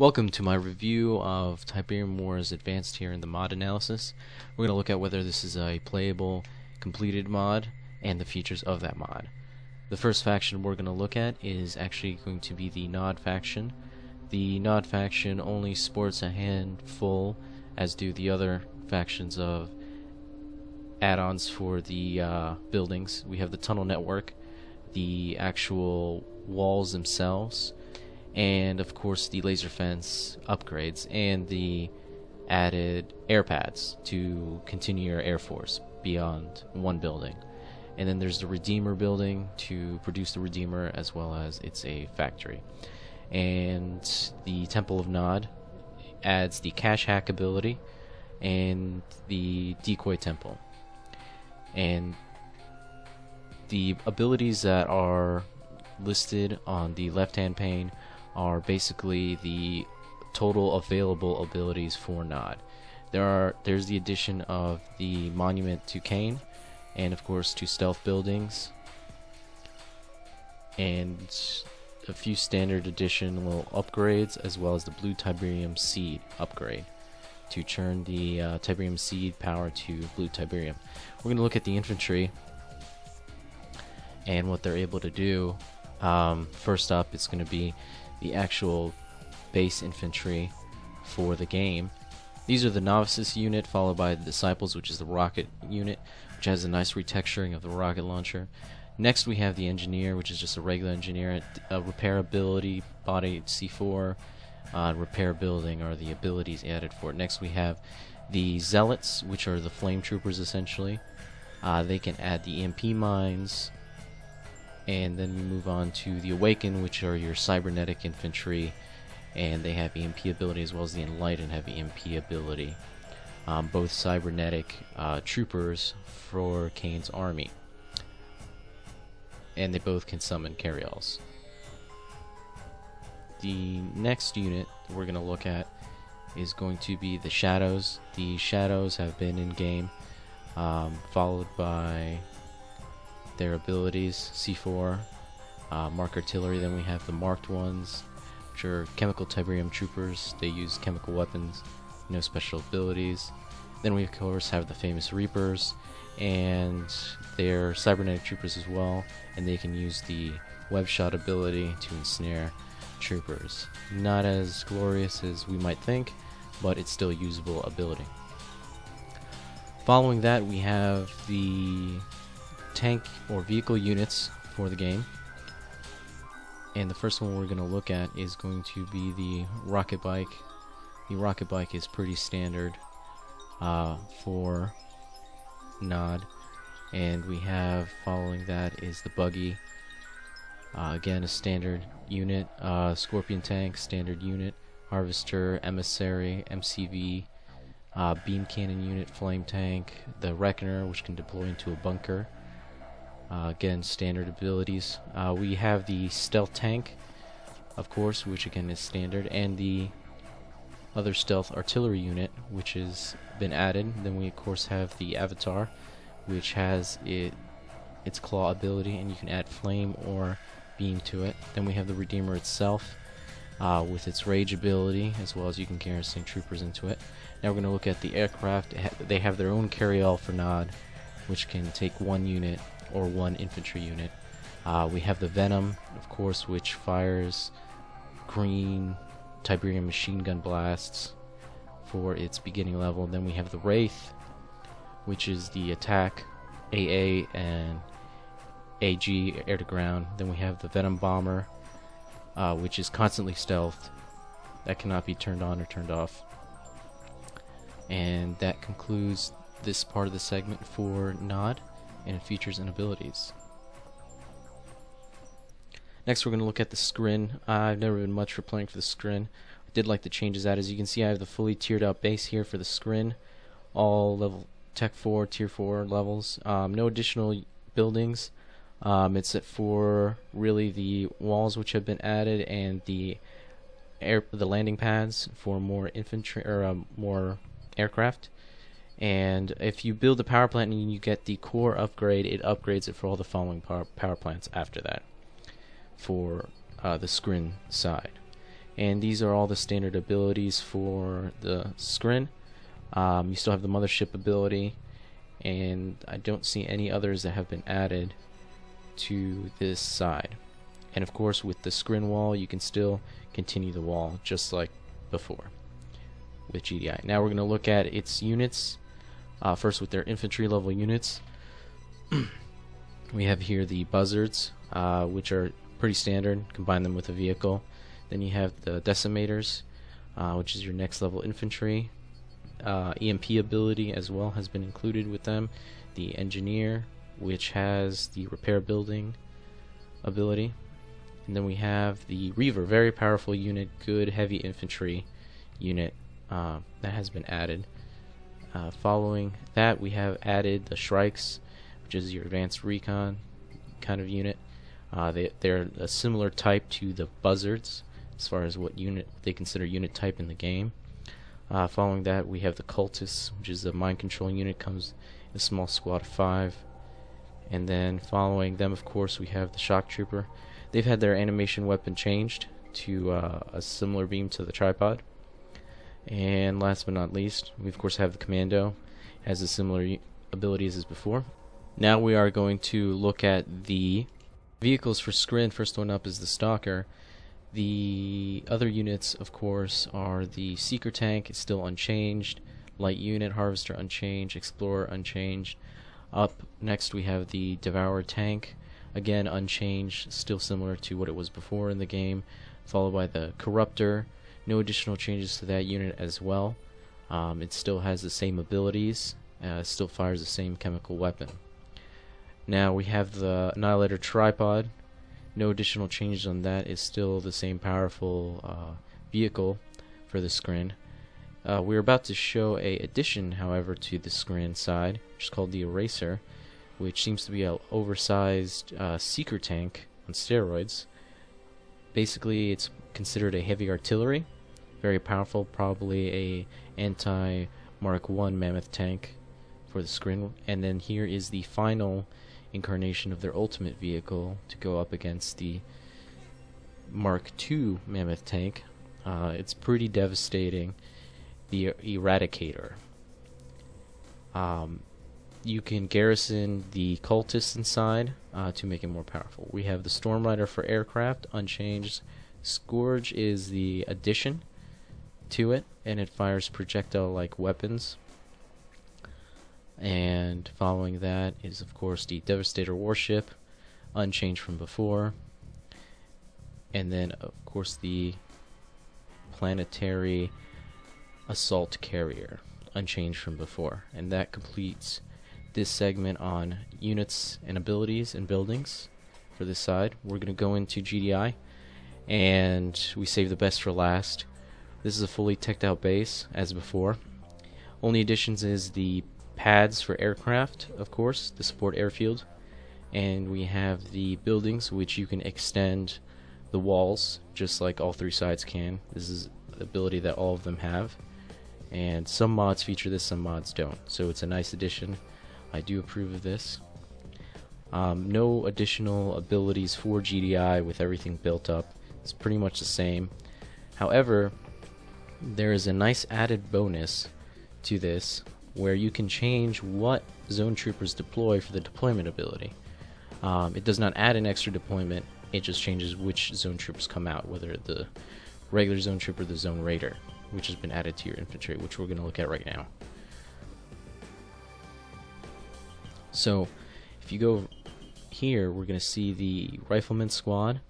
Welcome to my review of Tiberium-Wars-Advanced here in the mod analysis. We're going to look at whether this is a playable, completed mod, and the features of that mod. The first faction we're going to look at is actually going to be the Nod faction. The Nod faction only sports a handful, as do the other factions, of add-ons for the buildings. We have the tunnel network, the actual walls themselves, and of course the laser fence upgrades and the added air pads to continue your air force beyond one building. And then there's the Redeemer building to produce the Redeemer, as well as it's a factory. And the Temple of Nod adds the cache hack ability and the decoy temple. And the abilities that are listed on the left hand pane are basically the total available abilities for Nod. There's the addition of the Monument to Cain, and of course 2 stealth buildings, and a few standard edition little upgrades, as well as the blue Tiberium seed upgrade to turn the Tiberium seed power to blue Tiberium. We're going to look at the infantry and what they're able to do. First up, it's going to be the actual base infantry for the game. These are the novices unit, followed by the disciples, which is the rocket unit, which has a nice retexturing of the rocket launcher. Next we have the engineer, which is just a regular engineer. Repair ability, body C4, repair building are the abilities added for it. Next we have the zealots, which are the flame troopers essentially. They can add the EMP mines. And then we move on to the Awaken, which are your cybernetic infantry, and they have EMP ability, as well as the Enlighten have EMP ability. Both cybernetic troopers for Cain's army, and they both can summon carryalls. The next unit we're going to look at is going to be the Shadows. The Shadows have been in game, followed by their abilities, C4, Mark Artillery. Then we have the Marked ones, which are Chemical Tiberium Troopers. They use chemical weapons, no special abilities. Then we of course have the famous Reapers, and they're cybernetic troopers as well, and they can use the web shot ability to ensnare troopers. Not as glorious as we might think, but it's still a usable ability. Following that, we have the tank or vehicle units for the game, and the first one we're going to look at is going to be the rocket bike. The rocket bike is pretty standard for Nod, and we have, following that, is the buggy, again a standard unit. Scorpion tank, standard unit. Harvester, emissary, MCV, beam cannon unit, flame tank, the Reckoner, which can deploy into a bunker. Again, standard abilities. We have the stealth tank, of course, which again is standard, and the other stealth artillery unit, which has been added. Then we of course have the avatar, which has its claw ability, and you can add flame or beam to it. Then we have the Redeemer itself, with its rage ability, as well as you can garrison troopers into it. Now we're going to look at the aircraft. They have their own carryall for Nod, which can take 1 unit or 1 infantry unit. We have the Venom, of course, which fires green Tiberium machine gun blasts for its beginning level. Then we have the Wraith, which is the attack, AA and AG, air to ground. Then we have the Venom Bomber, which is constantly stealthed, that cannot be turned on or turned off. And that concludes this part of the segment for Nod and features and abilities. Next we're going to look at the Scrin. I've never been much for playing for the Scrin. I did like the changes out. As you can see, I have the fully tiered out base here for the Scrin, all level Tech 4, Tier 4 levels. No additional buildings. It's for really the walls which have been added, and the landing pads for more infantry or more aircraft. And if you build a power plant and you get the core upgrade, it upgrades it for all the following power plants after that, for the Scrin side. And these are all the standard abilities for the Skrin. You still have the mothership ability, and I don't see any others that have been added to this side. And of course, with the Skrin wall, you can still continue the wall just like before with GDI. Now we're going to look at its units. First, with their infantry level units. We have here the buzzards, which are pretty standard. Combine them with a vehicle. Then you have the decimators, which is your next level infantry. EMP ability as well has been included with them. The engineer, which has the repair building ability. And then we have the Reaver, very powerful unit, good heavy infantry unit that has been added. Following that, we have added the Shrikes, which is your advanced recon kind of unit. They're a similar type to the buzzards as far as what unit they consider unit type in the game. Following that, we have the cultists, which is the mind control unit, comes in a small squad of 5. And then following them, of course, we have the shock trooper. They've had their animation weapon changed to a similar beam to the tripod. And last but not least, we of course have the commando, has a similar abilities as before. Now we are going to look at the vehicles for Skrin. First one up is the Stalker. The other units, of course, are the Seeker tank, it's still unchanged. Light unit, Harvester unchanged, Explorer unchanged. Up next we have the Devourer tank, again unchanged, still similar to what it was before in the game. Followed by the Corruptor, no additional changes to that unit as well. It still has the same abilities, still fires the same chemical weapon. Now we have the Annihilator tripod. No additional changes on that. It's still the same powerful vehicle for the Skrin. We're about to show a addition, however, to the Skrin side, which is called the Eraser, which seems to be an oversized Seeker tank on steroids. Basically, it's considered a heavy artillery, very powerful, probably a anti-Mark I Mammoth tank for the Skrin. And then here is the final incarnation of their ultimate vehicle to go up against the Mark II Mammoth tank. It's pretty devastating, the Eradicator. You can garrison the cultists inside to make it more powerful. We have the Storm Rider for aircraft, unchanged. Scourge is the addition to it, and it fires projectile-like weapons. And following that is, of course, the Devastator warship, unchanged from before. And then, of course, the Planetary Assault Carrier, unchanged from before. And that completes this segment on units and abilities and buildings for this side. We're going to go into GDI, and we save the best for last. This is a fully teched out base, as before. Only additions is the pads for aircraft, of course, the support airfield, and we have the buildings, which you can extend the walls just like all 3 sides can. This is the ability that all of them have, and some mods feature this, some mods don't, so it's a nice addition. I do approve of this. No additional abilities for GDI with everything built up. It's pretty much the same. However, there is a nice added bonus to this, where you can change what zone troopers deploy for the deployment ability. It does not add an extra deployment, it just changes which zone troopers come out, whether the regular zone trooper or the zone raider, which has been added to your infantry, which we're going to look at right now. So if you go here, we're going to see the Rifleman squad.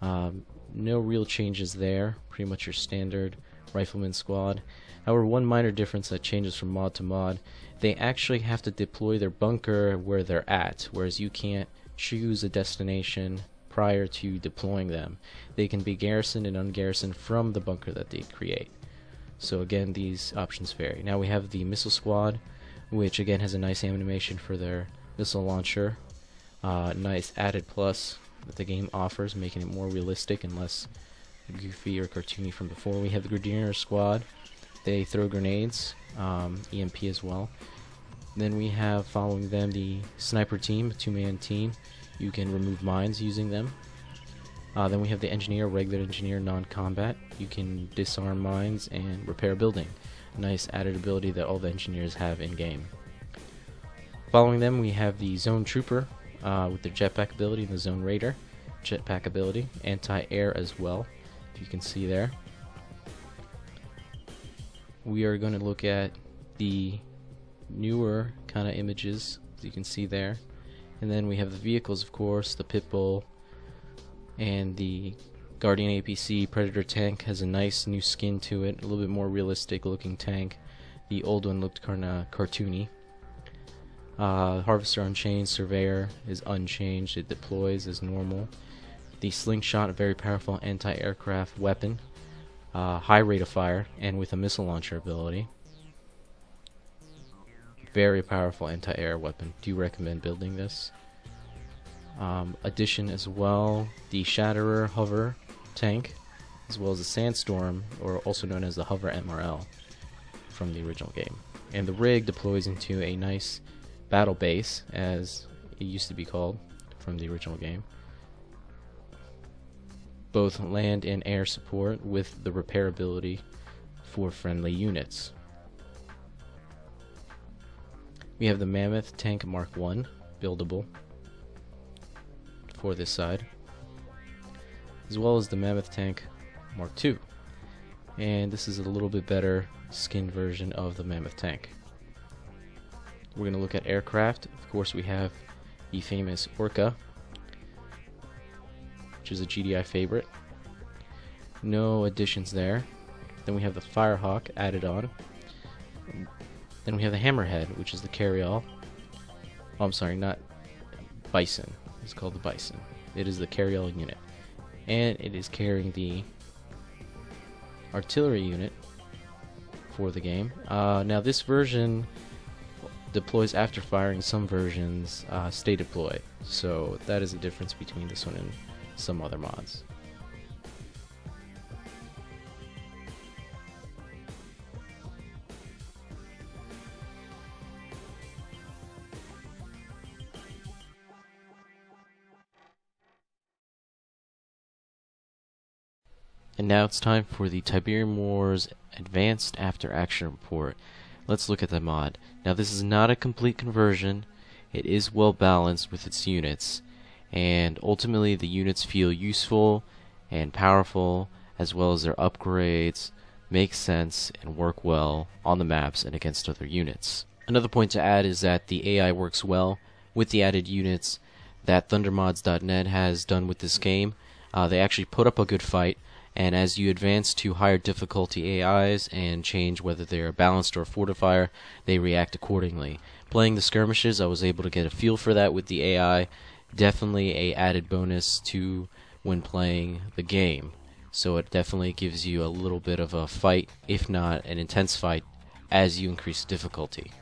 No real changes there, pretty much your standard Rifleman squad. However, one minor difference that changes from mod to mod, they actually have to deploy their bunker where they're at, whereas you can't choose a destination prior to deploying them. They can be garrisoned and ungarrisoned from the bunker that they create. So again, these options vary. Now we have the Missile Squad, which again has a nice animation for their missile launcher. Nice added plus that the game offers, making it more realistic and less goofy or cartoony from before. We have the Grenadier Squad. They throw grenades, EMP as well. Then we have, following them, the Sniper team, a 2-man team. You can remove mines using them. Then we have the engineer, regular engineer, non-combat. You can disarm mines and repair a building. A nice added ability that all the engineers have in-game. Following them, we have the zone trooper with the jetpack ability and the zone raider jetpack ability, anti-air as well, if you can see there. We are going to look at the newer kind of images, as you can see there. And then we have the vehicles, of course. The Pitbull and the Guardian APC Predator tank has a nice new skin to it, a little bit more realistic looking tank. The old one looked kind of cartoony. Harvester Unchained Surveyor is unchanged, it deploys as normal. The Slingshot, a very powerful anti-aircraft weapon, high rate of fire, and with a missile launcher ability. Very powerful anti-air weapon. Do recommend building this. Addition as well, the Shatterer Hover tank, as well as the Sandstorm, or also known as the Hover MRL from the original game. And the rig deploys into a nice battle base, as it used to be called from the original game. Both land and air support with the repair ability for friendly units. We have the Mammoth Tank Mark 1 buildable for this side, as well as the Mammoth Tank Mark 2. And this is a little bit better skinned version of the Mammoth Tank. We're going to look at aircraft. Of course, we have the famous Orca, which is a GDI favorite. No additions there. Then we have the Firehawk added on. Then we have the Hammerhead, which is the carry-all. Oh, I'm sorry, not Bison. It's called the Bison. It is the carry-all unit. And it is carrying the artillery unit for the game. Now this version deploys after firing. Some versions stay deployed. So that is the difference between this one and some other mods. And now it's time for the Tiberium Wars Advanced After Action Report. Let's look at the mod. Now this is not a complete conversion. It is well balanced with its units, and ultimately the units feel useful and powerful, as well as their upgrades make sense and work well on the maps and against other units. Another point to add is that the AI works well with the added units that ThunderMods.net has done with this game. They actually put up a good fight, and as you advance to higher difficulty AIs and change whether they are balanced or a fortifier, they react accordingly. Playing the skirmishes, I was able to get a feel for that with the AI. Definitely a added bonus to when playing the game. So it definitely gives you a little bit of a fight, if not an intense fight, as you increase difficulty.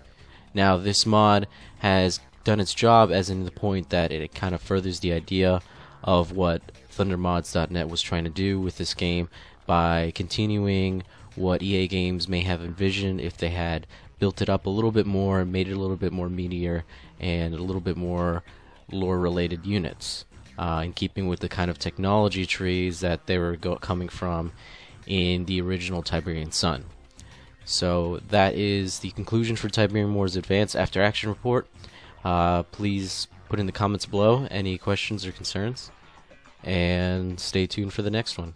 Now this mod has done its job, as in the point that it kind of furthers the idea of what ThunderMods.net was trying to do with this game by continuing what EA Games may have envisioned if they had built it up a little bit more, made it a little bit more meatier, and a little bit more lore-related units, in keeping with the kind of technology trees that they were coming from in the original Tiberian Sun. So that is the conclusion for Tiberium Wars Advanced After Action Report. Please put in the comments below any questions or concerns, and stay tuned for the next one.